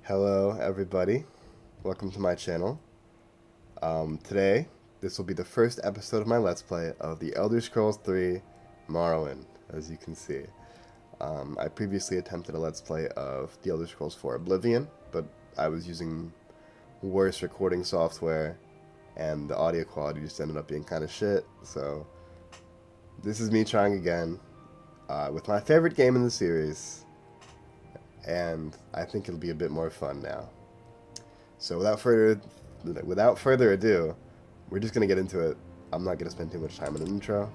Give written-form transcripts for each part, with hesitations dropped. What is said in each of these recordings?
Hello everybody, welcome to my channel. Today, this will be the first episode of my Let's Play of the Elder Scrolls 3 Morrowind, as you can see. I previously attempted a Let's Play of the Elder Scrolls 4 Oblivion, but I was using worse recording software, and the audio quality just ended up being kind of shit, so this is me trying again, with my favorite game in the series, and I think it'll be a bit more fun now. So without further ado, we're just gonna get into it. I'm not gonna spend too much time on an intro.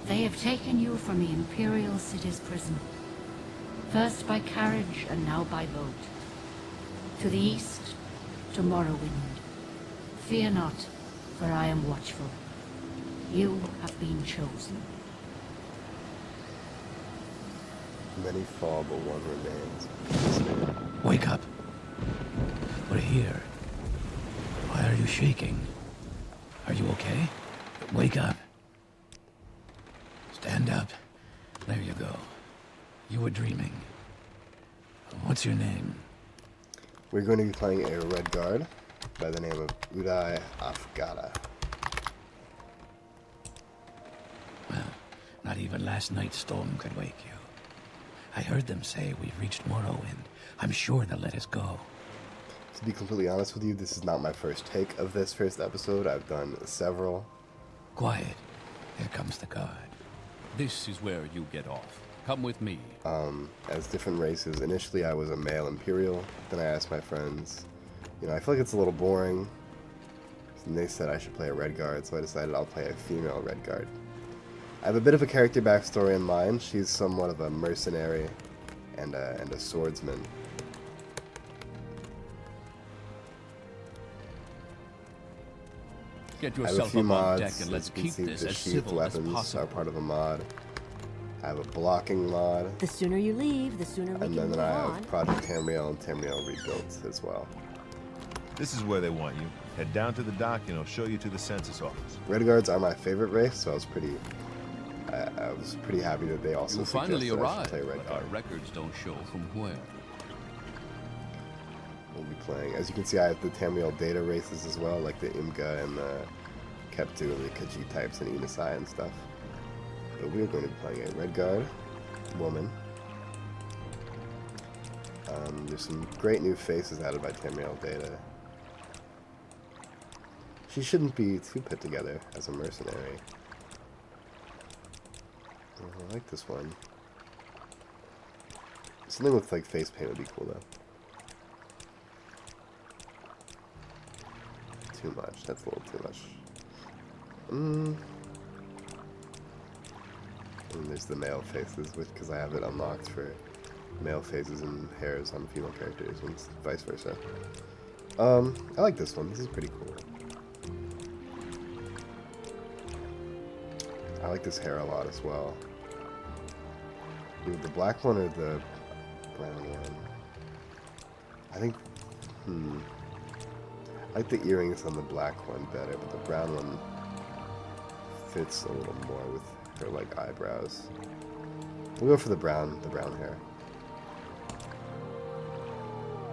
They have taken you from the Imperial City's prison, first by carriage and now by boat. To the east, to Morrowind. Fear not, for I am watchful. You have been chosen. Many fall, but one remains. Wake up. We're here. Why are you shaking? Are you okay? Wake up. Stand up. There you go. You were dreaming. What's your name? We're going to be playing a Red Guard by the name of Uday Afghada. Well, not even last night's storm could wake you. I heard them say we've reached Morrowind. I'm sure they'll let us go. To be completely honest with you, this is not my first take of this first episode. I've done several. Quiet. Here comes the guard. This is where you get off. Come with me. As different races. Initially I was a male Imperial, then I asked my friends, I feel like it's a little boring, and they said I should play a Red Guard, so I decided I'll play a female Red Guard. I have a bit of a character backstory in mind. She's somewhat of a mercenary and a swordsman. Get I have a yourself few up on deck mods. and let's As you can keep see, this the as sheathed civil as weapons are possible. part of a mod. I have a blocking mod, The sooner you leave, the sooner we and can then move I have on. Project Tamriel and Tamriel Rebuilt as well. This is where they want you. Head down to the dock and I'll show you to the census office. Red Guards are my favorite race, so I was pretty happy that they also You finally suggested I should arrived, play Red but our Guard. records don't show from where. We'll be playing. As you can see, I have the Tamriel data races as well, like the Imga and the Keptu and the Khajiit types and Inasai and stuff. But we are going to be playing a Red Guard woman. There's some great new faces added by Tamriel data. She shouldn't be too put together as a mercenary. I like this one. Something with like face paint would be cool though. Too much. That's a little too much. And there's the male faces, because I have it unlocked for male faces and hairs on female characters, and vice versa. I like this one. This is pretty cool. I like this hair a lot as well. Either the black one or the brown one. I think, I like the earrings on the black one better, but the brown one fits a little more with her like eyebrows. We'll go for the brown hair.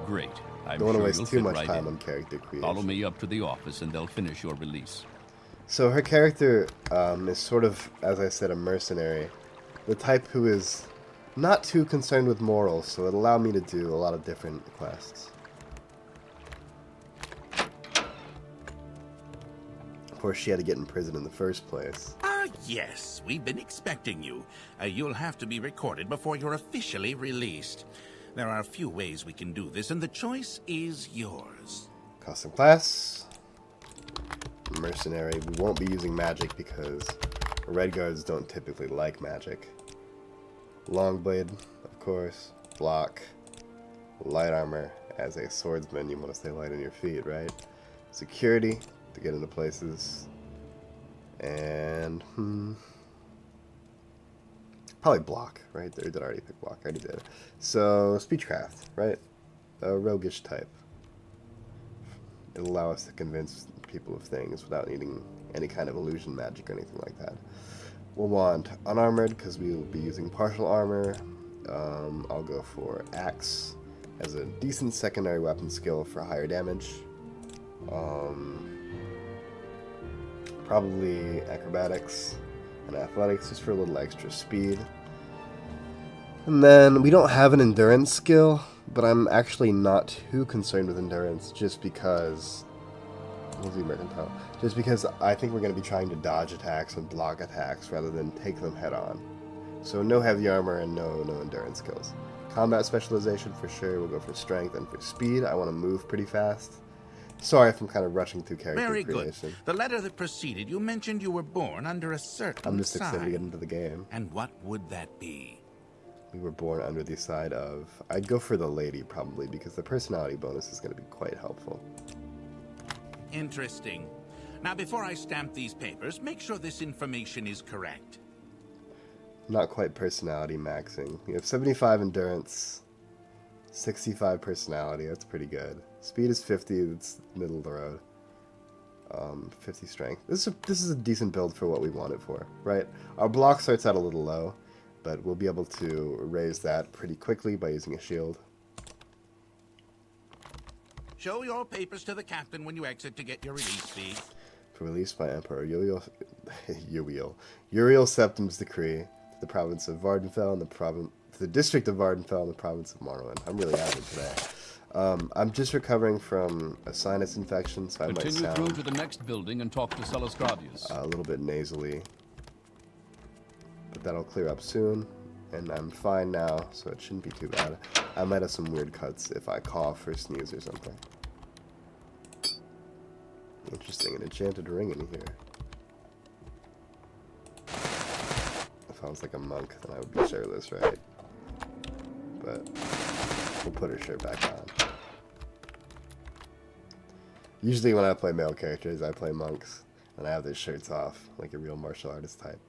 Great. I'm Don't want to sure waste you'll too fit much right time in. on character creation. Follow me up to the office and they'll finish your release. So her character is sort of, as I said, a mercenary. The type who is not too concerned with morals, so it allowed me to do a lot of different quests. Of course, she had to get in prison in the first place. Yes, we've been expecting you. You'll have to be recorded before you're officially released. There are a few ways we can do this, and the choice is yours. Custom class. Mercenary. We won't be using magic because Red Guards don't typically like magic. Longblade, of course. Block. light armor. As a swordsman, you want to stay light on your feet, right? Security to get into places. And, probably block, right? There, did I already pick block? I already did. So, speechcraft, right? A roguish type. It'll allow us to convince people of things without needing any kind of illusion magic or anything like that. We'll want unarmored because we will be using partial armor. I'll go for axe as a decent secondary weapon skill for higher damage. Probably acrobatics and athletics just for a little extra speed. And then we don't have an endurance skill, but I'm actually not too concerned with endurance just because just because I think we're going to be trying to dodge attacks and block attacks rather than take them head on. So no heavy armor and no endurance skills. Combat specialization for sure. We'll go for strength and for speed. I want to move pretty fast. Sorry if I'm kind of rushing through character Very creation. good. The letter that preceded, you mentioned you were born under a certain I'm just sign. excited to get into the game. And what would that be? We were born under the side of... I'd go for the lady probably because the personality bonus is going to be quite helpful. Interesting. Now, before I stamp these papers, make sure this information is correct. Not quite personality maxing. We have 75 endurance, 65 personality. That's pretty good. Speed is 50. That's middle of the road. 50 strength. This is a decent build for what we want it for, right? Our block starts out a little low, but we'll be able to raise that pretty quickly by using a shield. Show your papers to the captain when you exit to get your release fee. For release by Emperor Uriel Septim's decree, the province of Vardenfell and the district of Vardenfell and the province of Morrowind. I'm really happy today. I'm just recovering from a sinus infection, so I might Continue sound through to the next building and talk to Celisgravius. a little bit nasally, but that'll clear up soon, and I'm fine now, so it shouldn't be too bad. I might have some weird cuts if I cough or sneeze or something. Interesting, an enchanted ring in here. If I was like a monk, then I would be shirtless, right? But we'll put her shirt back on. Usually when I play male characters, I play monks, and I have their shirts off, like a real martial artist type.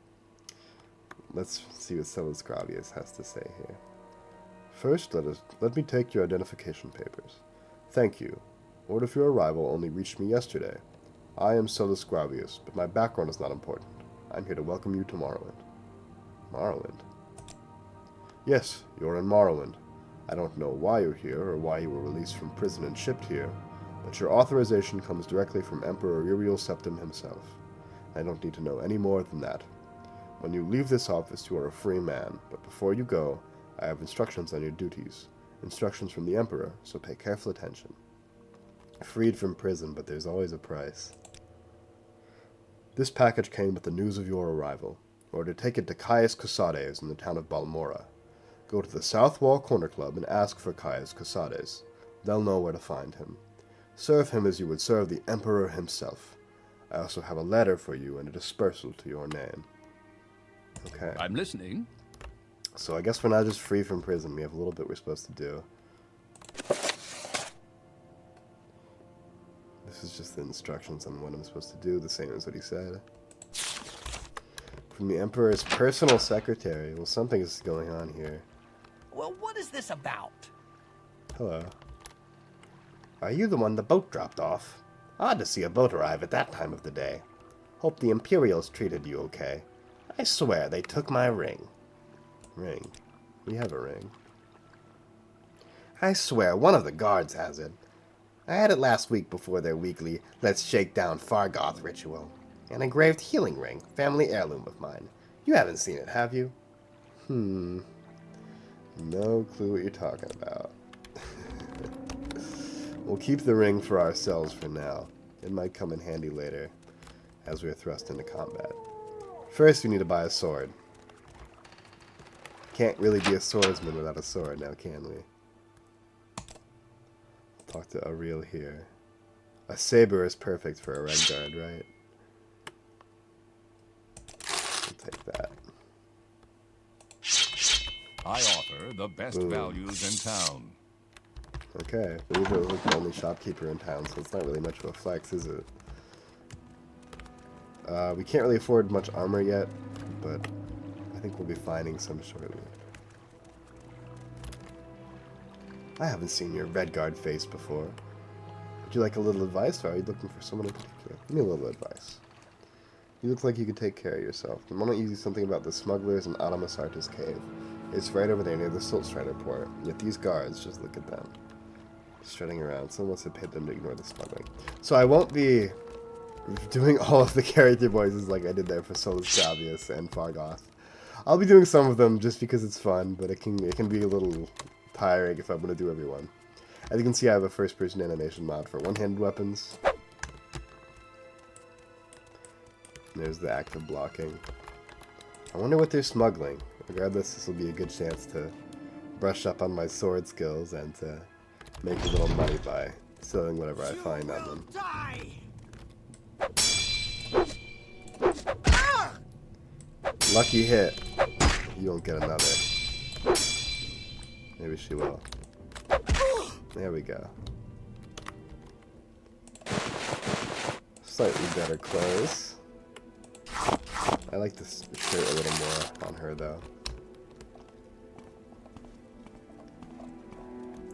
Let's see what Celisgravius has to say here. First, let me take your identification papers. Thank you. Word of your arrival only reached me yesterday. I am Celisgravius, but my background is not important. I'm here to welcome you to Morrowind. Morrowind? Yes, you're in Morrowind. I don't know why you're here or why you were released from prison and shipped here, but your authorization comes directly from Emperor Uriel Septim himself. I don't need to know any more than that. When you leave this office, you are a free man, but before you go, I have instructions on your duties. Instructions from the Emperor, so pay careful attention. Freed from prison, but there's always a price. This package came with the news of your arrival. You are to take it to Caius Casades in the town of Balmora. Go to the South Wall Corner Club and ask for Caius Casades. They'll know where to find him. Serve him as you would serve the Emperor himself. I also have a letter for you and a dispersal to your name. Okay. I'm listening. So I guess we're not just free from prison. We have a little bit we're supposed to do. This is just the instructions on what I'm supposed to do, the same as what he said. From the Emperor's personal secretary. Well, something is going on here. Well, what is this about? Hello. Are you the one the boat dropped off? Odd to see a boat arrive at that time of the day. Hope the Imperials treated you okay. I swear they took my ring. Ring? We have a ring. I swear one of the guards has it. I had it last week before their weekly Let's Shake Down Fargoth ritual. An engraved healing ring, family heirloom of mine. You haven't seen it, have you? No clue what you're talking about. We'll keep the ring for ourselves for now. It might come in handy later, as we are thrust into combat. First, we need to buy a sword. Can't really be a swordsman without a sword now, can we? Talk to Ariel here. A saber is perfect for a red guard, right? We'll take that. I offer the best Boom. values in town. Okay, we either look the only shopkeeper in town, so it's not really much of a flex, is it? We can't really afford much armor yet, but I think we'll be finding some shortly. I haven't seen your Redguard face before. Would you like a little advice, or are you looking for someone in particular? Give me a little advice. You look like you could take care of yourself. The moment you do something about the smugglers in Automasarta's cave. It's right over there near the Salt Strider port. Yet these guards, just look at them. Strutting around. Someone must have paid them to ignore the smuggling. So I won't be doing all of the character voices like I did there for Solus Gravius and Fargoth. I'll be doing some of them just because it's fun, but it can be a little tiring if I'm going to do everyone. As you can see, I have a first-person animation mod for one-handed weapons. There's the active blocking. I wonder what they're smuggling. Regardless, this will be a good chance to brush up on my sword skills and to make a little money by selling whatever I find on them. Lucky hit. You won't get another. Maybe she will. There we go. Slightly better clothes. I like this shirt a little more on her, though.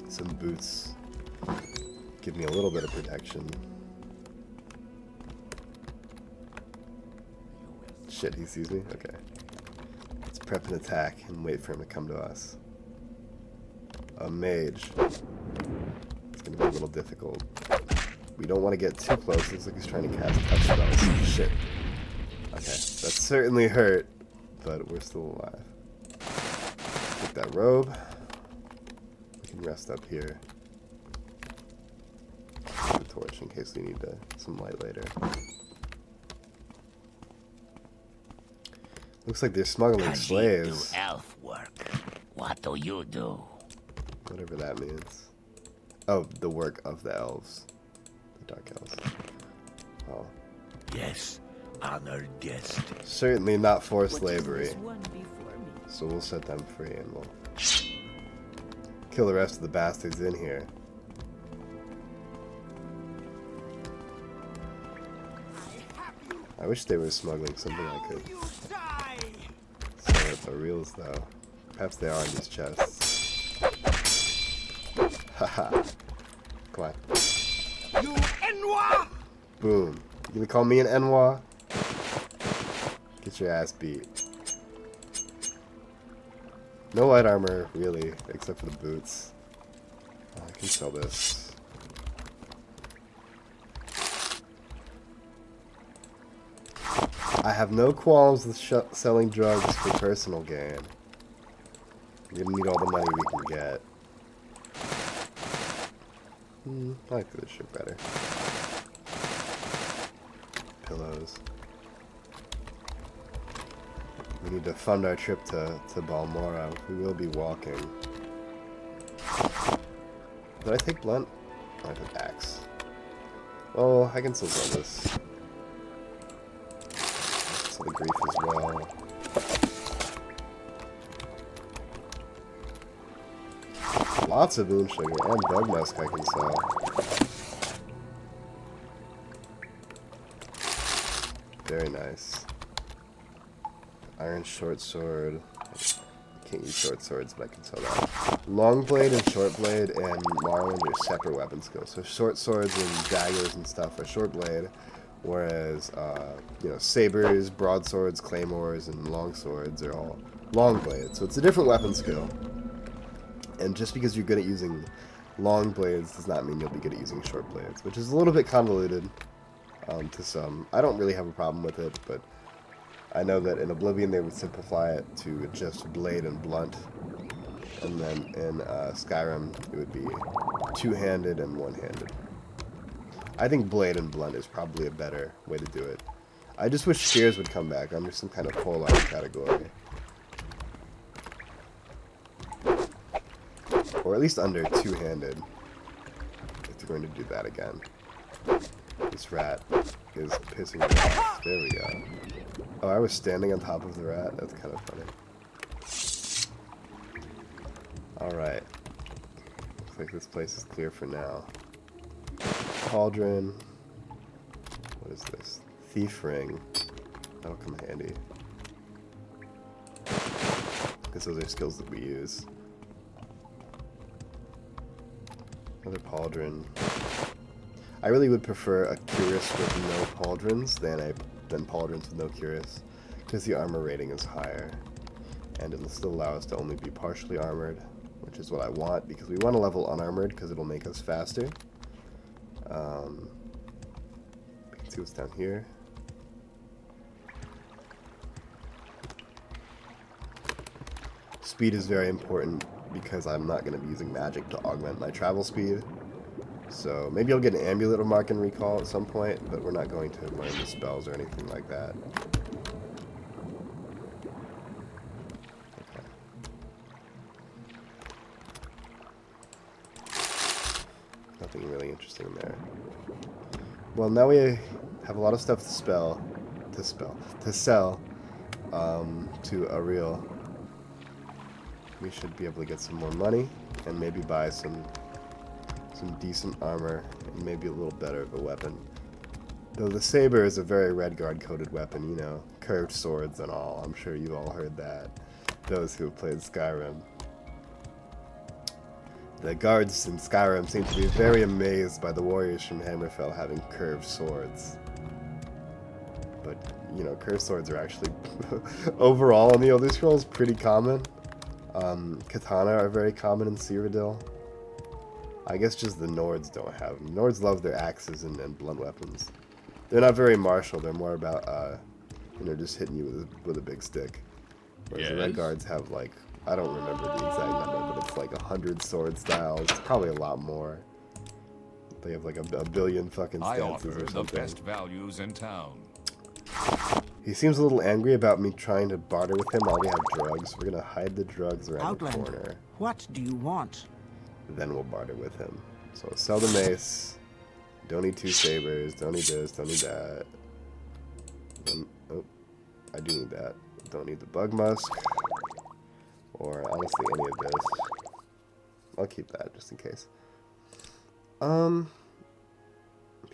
Some boots give me a little bit of protection. Shit, he sees me? Okay. Let's prep an attack and wait for him to come to us. A mage. It's gonna be a little difficult. We don't want to get too close. Looks like he's trying to cast touch spells. Shit. Okay, that certainly hurt, but we're still alive. Take that robe. We can rest up here. Take the torch in case we need some light later. Looks like they're smuggling slaves. Do elf work. What do you do? Whatever that means. Oh, the work of the elves. The dark elves. Oh. Yes, honored guest. Certainly not forced slavery. So we'll set them free and we'll kill the rest of the bastards in here. I wish they were smuggling something I could sell at the reels, though. Perhaps they are in these chests. Haha. Come on. You Enwa! Boom. You gonna call me an Enwa? Get your ass beat. No light armor, really, except for the boots. Oh, I can sell this. I have no qualms with selling drugs for personal gain. We're gonna need all the money we can get. I like this shit better. Pillows. We need to fund our trip to Balmora. We will be walking. Did I take blunt? Oh, I took axe. Oh, I can still sell this. Sell the grief as well. Lots of moon sugar and bug musk I can sell. Very nice. Iron short sword. I can't use short swords, but I can sell that. Long blade and short blade and Morrowind are separate weapon skills. So short swords and daggers and stuff are short blade, whereas sabers, broadswords, claymores, and long swords are all long blade. So it's a different weapon skill. And just because you're good at using long blades does not mean you'll be good at using short blades, which is a little bit convoluted to some. I don't really have a problem with it, but I know that in Oblivion they would simplify it to just blade and blunt, and then in Skyrim it would be two-handed and one-handed. I think blade and blunt is probably a better way to do it. I just wish spears would come back under some kind of polearm category. Or at least under two-handed, if we're going to do that again. This rat is pissing me off. There we go. Oh, I was standing on top of the rat? That's kind of funny. Alright. Looks like this place is clear for now. Cauldron. What is this? Thief ring. That'll come handy. Because those are skills that we use. Another pauldron. I really would prefer a cuirass with no pauldrons than pauldrons with no cuirass, because the armor rating is higher, and it'll still allow us to only be partially armored, which is what I want, because we want to level unarmored because it'll make us faster. We can see what's down here. Speed is very important because I'm not going to be using magic to augment my travel speed. So maybe I'll get an amulet of mark and recall at some point, but we're not going to learn the spells or anything like that. Okay. Nothing really interesting there. Well, now we have a lot of stuff to sell to Ariel. We should be able to get some more money and maybe buy some decent armor and maybe a little better of a weapon. Though the saber is a very Redguard coded weapon, you know, curved swords and all. I'm sure you all heard that, those who have played Skyrim. The guards in Skyrim seem to be very amazed by the warriors from Hammerfell having curved swords. But, you know, curved swords are actually overall in the Elder Scrolls pretty common. Katana are very common in Cyrodiil. I guess just the Nords don't have them. Nords love their axes and blunt weapons. They're not very martial. They're more about, you know, just hitting you with a big stick. Whereas the Redguards have, like, I don't remember the exact number, but it's like 100 sword styles. It's probably a lot more. They have like a billion fucking stances or something. The best values in town. He seems a little angry about me trying to barter with him while we have drugs. We're gonna hide the drugs around the corner. What do you want? Then we'll barter with him. So sell the mace. Don't need 2 sabers. Don't need this. Don't need that. Oh, I do need that. Don't need the bug musk. Or honestly any of this. I'll keep that just in case.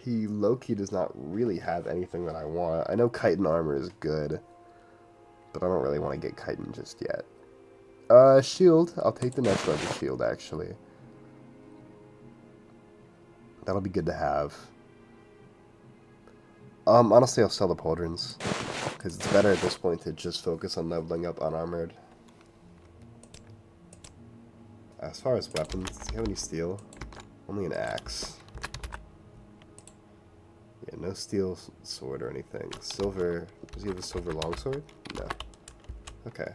He low-key does not really have anything that I want. I know chitin armor is good, but I don't really want to get chitin just yet. Shield. I'll take the next level shield, actually. That'll be good to have. Honestly, I'll sell the pauldrons, because it's better at this point to just focus on leveling up unarmored. As far as weapons, does he have any steel? Only an axe. Yeah, no steel sword or anything. Silver. Does he have a silver longsword? No. Okay.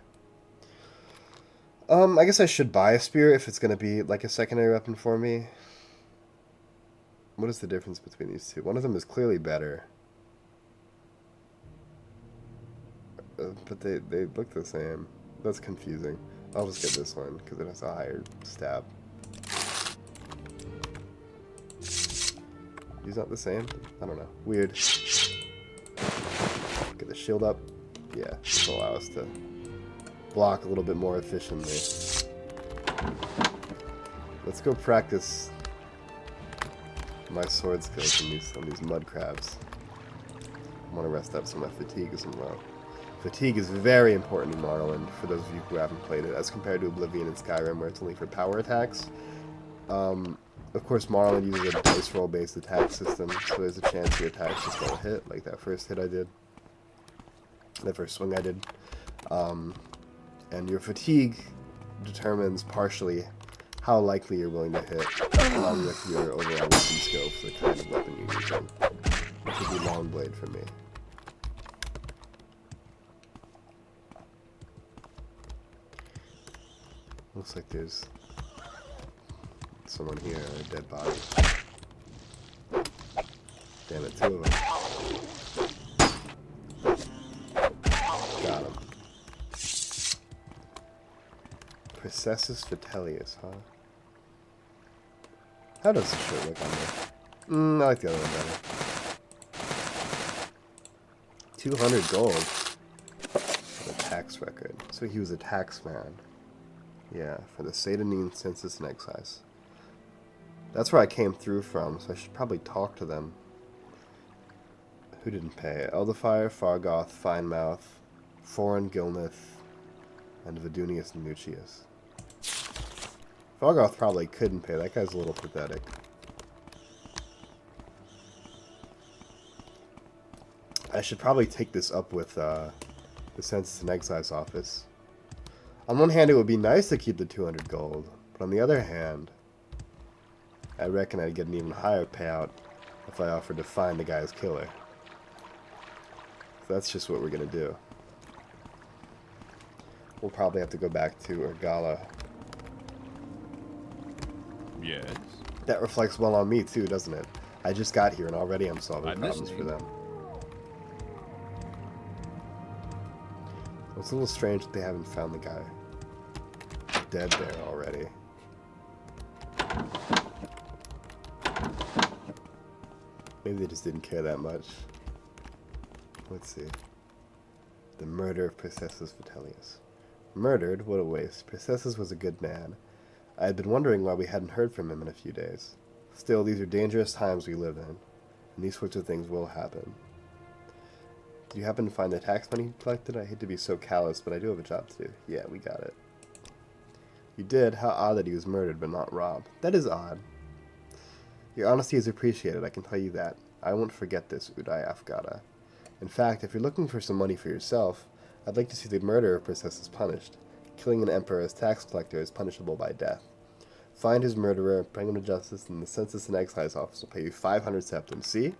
I guess I should buy a spear if it's going to be like a secondary weapon for me. What is the difference between these two? One of them is clearly better. But they look the same. That's confusing. I'll just get this one because it has a higher stab. These not the same? I don't know. Weird. Get the shield up. Yeah, this will allow us to block a little bit more efficiently. Let's go practice my sword skills on these mud crabs. I want to rest up some of my fatigue as well. Fatigue is very important in Morrowind, for those of you who haven't played it, as compared to Oblivion and Skyrim, where it's only for power attacks. Of course, Morrowind uses a dice roll based attack system, so there's a chance your attacks just don't hit, like that first hit I did. That first swing I did. And your fatigue determines partially how likely you're willing to hit, along with your overall weapon skill for the kind of weapon you're using. Which would be long blade for me. Looks like there's someone here, a dead body. Damn it, 2 of them. Got him. Processus Vitellius, huh? How does this shirt look on there? I like the other one better. 200 gold. The tax record. So he was a tax man. Yeah, for the Seyda Neen census and excise. That's where I came through from, so I should probably talk to them. Who didn't pay? Elderfire, Fargoth, Finemouth, Foreign Gilnith, and Vidunius Nucius. Fargoth probably couldn't pay. That guy's a little pathetic. I should probably take this up with the Census and Excise office. On one hand, it would be nice to keep the 200 gold, but on the other hand, I reckon I'd get an even higher payout if I offered to find the guy's killer. So that's just what we're gonna do. We'll probably have to go back to Urgala. Yes? That reflects well on me too, doesn't it? I just got here and already I'm solving problems for them. It's a little strange that they haven't found the guy dead there already. Maybe they just didn't care that much. Let's see. The murder of Processus Vitellius. Murdered? What a waste. Processus was a good man. I had been wondering why we hadn't heard from him in a few days. Still, these are dangerous times we live in, and these sorts of things will happen. Did you happen to find the tax money he collected? I hate to be so callous, but I do have a job to do. Yeah, we got it. You did? How odd that he was murdered but not robbed. That is odd. Your honesty is appreciated, I can tell you that. I won't forget this, Uday Afghada. In fact, if you're looking for some money for yourself, I'd like to see the murder of Processus punished. Killing an emperor as tax collector is punishable by death. Find his murderer, bring him to justice, and the Census and Excise Office will pay you 500 septums. See?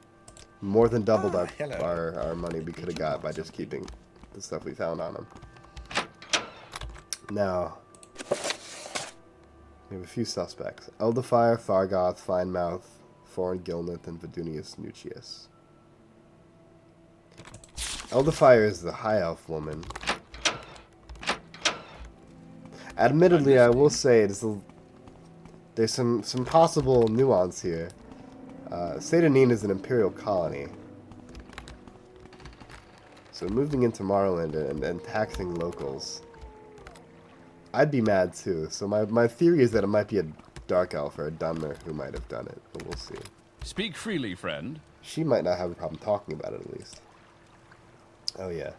More than doubled our money we could have got by just keeping the stuff we found on him. Now, we have a few suspects. Elderfire, Fargoth, Finemouth, Foreign Gilnith, and Vidunius Nucius. Elderfire is the High Elf woman. Admittedly, I will say there's some possible nuance here. Seyda Neen is an imperial colony. So moving into Morrowind and taxing locals, I'd be mad too. So my theory is that it might be a Dark Elf or a Dunmer who might have done it, but we'll see. Speak freely, friend. She might not have a problem talking about it, at least. Oh yeah.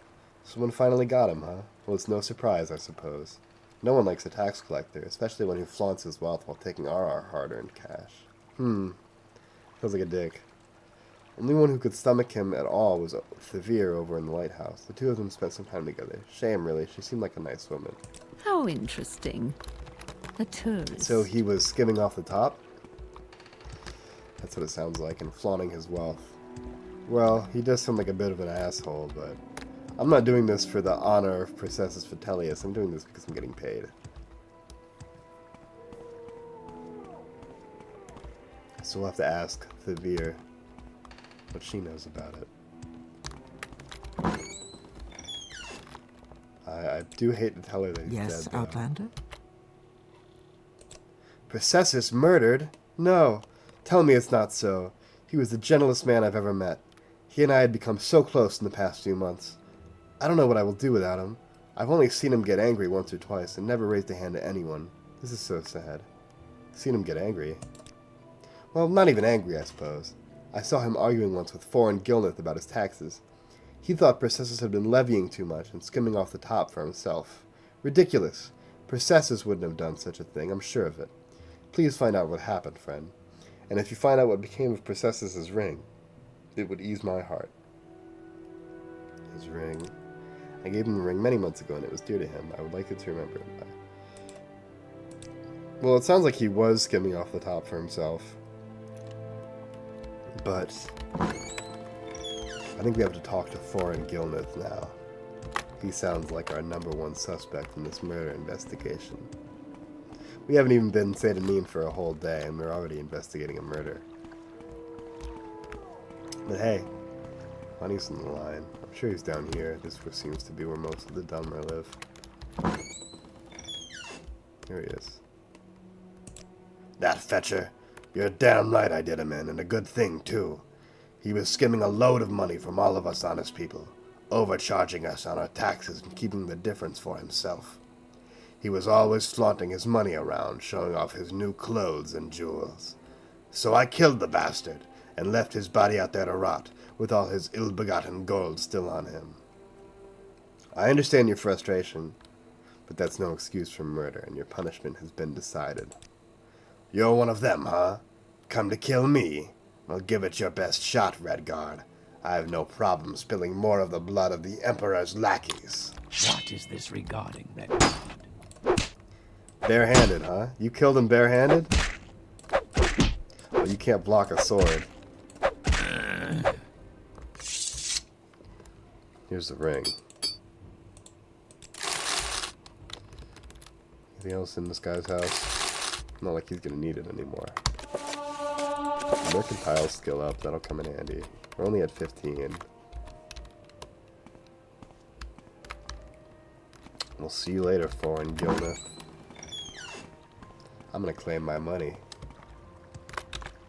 Someone finally got him, huh? Well, it's no surprise, I suppose. No one likes a tax collector, especially one who flaunts his wealth while taking our hard-earned cash. Feels like a dick. Only one who could stomach him at all was Thavir over in the lighthouse. The two of them spent some time together. Shame, really. She seemed like a nice woman. How interesting. A tourist. So he was skimming off the top? That's what it sounds like, and flaunting his wealth. Well, he does sound like a bit of an asshole, but I'm not doing this for the honor of Processus Vitellius. I'm doing this because I'm getting paid. So we'll have to ask Thavir what she knows about it. I do hate to tell her that he's dead. Yes, Outlander? Processus murdered? No. Tell me it's not so. He was the gentlest man I've ever met. He and I had become so close in the past few months. I don't know what I will do without him. I've only seen him get angry once or twice and never raised a hand to anyone. This is so sad. Seen him get angry? Well, not even angry, I suppose. I saw him arguing once with Foreign Gilnith about his taxes. He thought Processus had been levying too much and skimming off the top for himself. Ridiculous. Processus wouldn't have done such a thing, I'm sure of it. Please find out what happened, friend. And if you find out what became of Processus's ring, it would ease my heart. His ring. I gave him a ring many months ago and it was dear to him. I would like you to remember it. Well, it sounds like he was skimming off the top for himself. But I think we have to talk to Foreign Gilnith now. He sounds like our #1 suspect in this murder investigation. We haven't even been in Seyda Neen for a whole day, and we're already investigating a murder. But hey, money's on the line. I'm sure he's down here. This seems to be where most of the Dunmer live. Here he is. That fetcher. You're damn right I did him in, and a good thing, too. He was skimming a load of money from all of us honest people, overcharging us on our taxes and keeping the difference for himself. He was always flaunting his money around, showing off his new clothes and jewels. So I killed the bastard, and left his body out there to rot, with all his ill-begotten gold still on him. I understand your frustration, but that's no excuse for murder, and your punishment has been decided. You're one of them, huh? Come to kill me? Well, give it your best shot, Redguard. I have no problem spilling more of the blood of the Emperor's lackeys. What is this regarding, Redguard? Barehanded, huh? You killed him barehanded? Well, you can't block a sword. Here's the ring. Anything else in this guy's house? Not like he's gonna need it anymore. Mercantile skill up, that'll come in handy. We're only at 15. We'll see you later, foreign Gilda. I'm gonna claim my money.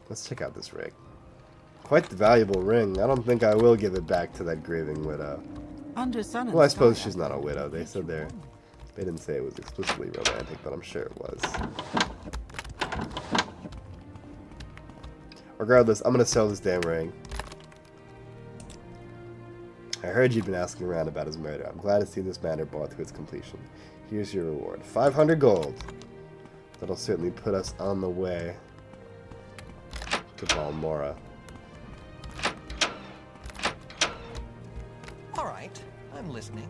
Let's check out this ring. Quite the valuable ring. I don't think I will give it back to that grieving widow. Well, I suppose she's not a widow. They said they didn't say it was explicitly romantic, but I'm sure it was. Regardless, I'm gonna sell this damn ring. I heard you've been asking around about his murder. I'm glad to see this matter brought to its completion. Here's your reward. 500 gold. That'll certainly put us on the way to Balmora. Alright, I'm listening.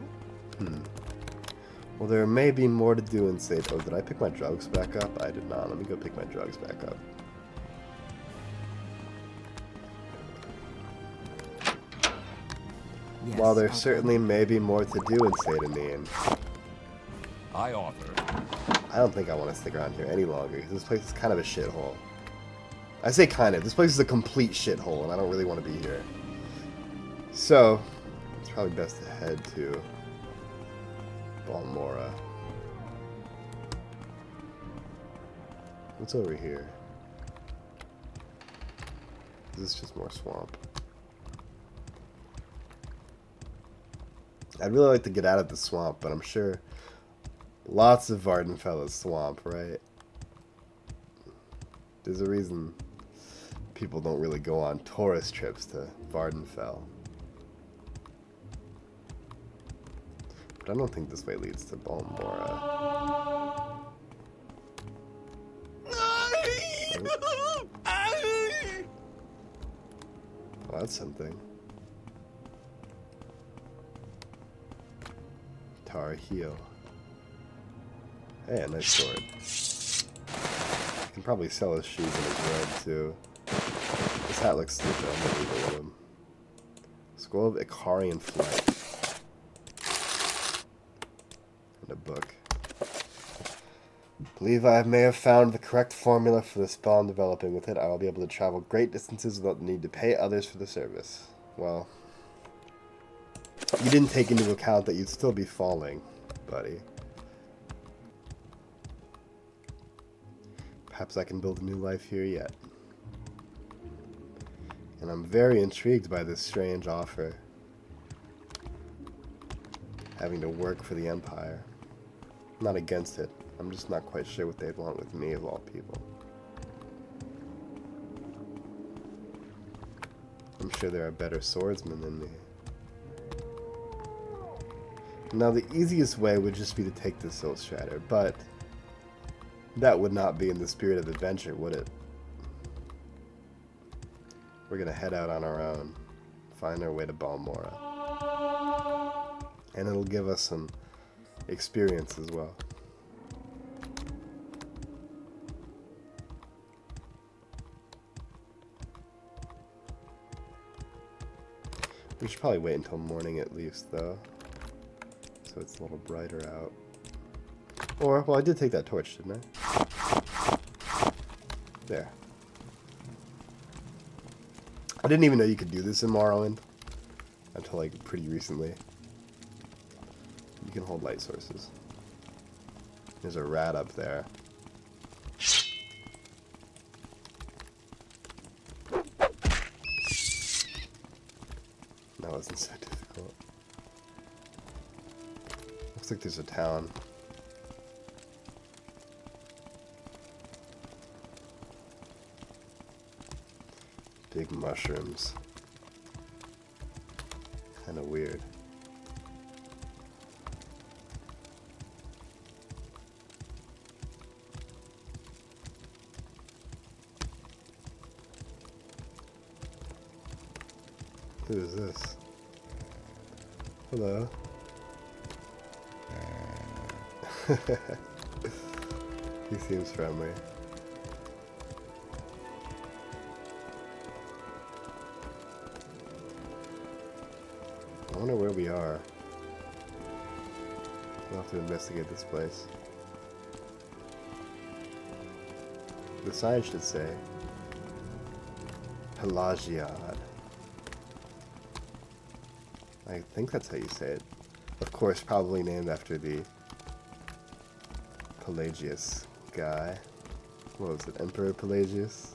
Well, there may be more to do in Seyda. Oh, did I pick my drugs back up? I did not. Let me go pick my drugs back up. Yes, While there certainly may be more to do in Seyda, Neen, I offer. I don't think I want to stick around here any longer, because this place is kind of a shithole. I say kind of. This place is a complete shithole, and I don't really want to be here. So, it's probably best to head to Balmora. What's over here? Is this just more swamp? I'd really like to get out of the swamp, but I'm sure lots of Vardenfell is swamp, right? There's a reason people don't really go on tourist trips to Vardenfell. But I don't think this way leads to Balmora. Well, that's something. Tar heel. Hey, a nice sword. I can probably sell his shoes and his robe too. This hat looks stupid. I'm gonna leave it with him. Scroll of Icarian Flight. And a book. Believe I may have found the correct formula for the spell I'm developing. With it, I will be able to travel great distances without the need to pay others for the service. Well, you didn't take into account that you'd still be falling, buddy. Perhaps I can build a new life here yet. And I'm very intrigued by this strange offer. Having to work for the Empire. I'm not against it. I'm just not quite sure what they'd want with me, of all people. I'm sure there are better swordsmen than me. Now, the easiest way would just be to take the Soul Strider, but that would not be in the spirit of adventure, would it? We're gonna head out on our own, find our way to Balmora. And it'll give us some experience as well. We should probably wait until morning at least, though. So it's a little brighter out. Or, well, I did take that torch, didn't I? There. I didn't even know you could do this in Morrowind. Until, like, pretty recently. You can hold light sources. There's a rat up there. That wasn't so difficult. Looks like there's a town. Big mushrooms. Kind of weird. Who is this? Hello. He seems friendly. I wonder where we are. We'll have to investigate this place. The sign should say Pelagiad. I think that's how you say it. Of course, probably named after the Pelagius guy. What was it? Emperor Pelagius?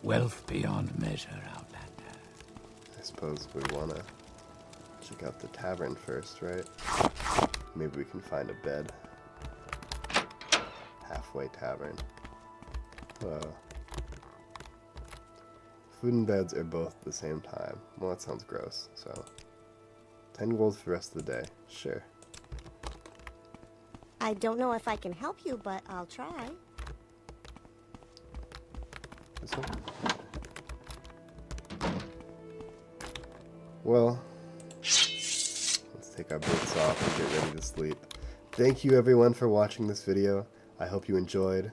Wealth beyond measure, Outlander. I suppose we want to check out the tavern first, right? Maybe we can find a bed. Halfway tavern. Food and beds are both at the same time. Well, that sounds gross, so 10 gold for the rest of the day. Sure. I don't know if I can help you, but I'll try. This one? Well, let's take our boots off and get ready to sleep. Thank you everyone for watching this video. I hope you enjoyed.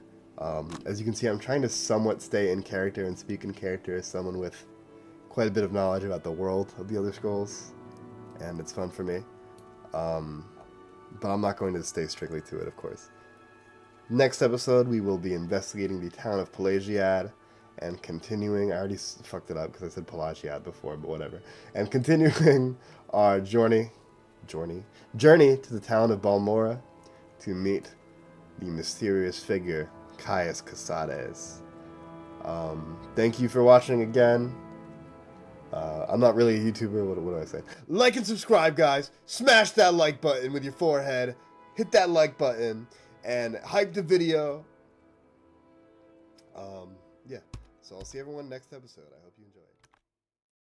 As you can see, I'm trying to somewhat stay in character and speak in character as someone with quite a bit of knowledge about the world of the Elder Scrolls, and it's fun for me. But I'm not going to stay strictly to it, of course. Next episode, we will be investigating the town of Pelagiad and continuing. I already fucked it up because I said Pelagiad before, but whatever. And continuing our journey to the town of Balmora to meet the mysterious figure Caius Casades. Thank you for watching again. I'm not really a YouTuber. What do I say? Like and subscribe, guys. Smash that like button with your forehead. Hit that like button and hype the video. Yeah. So I'll see everyone next episode. I hope you enjoy it.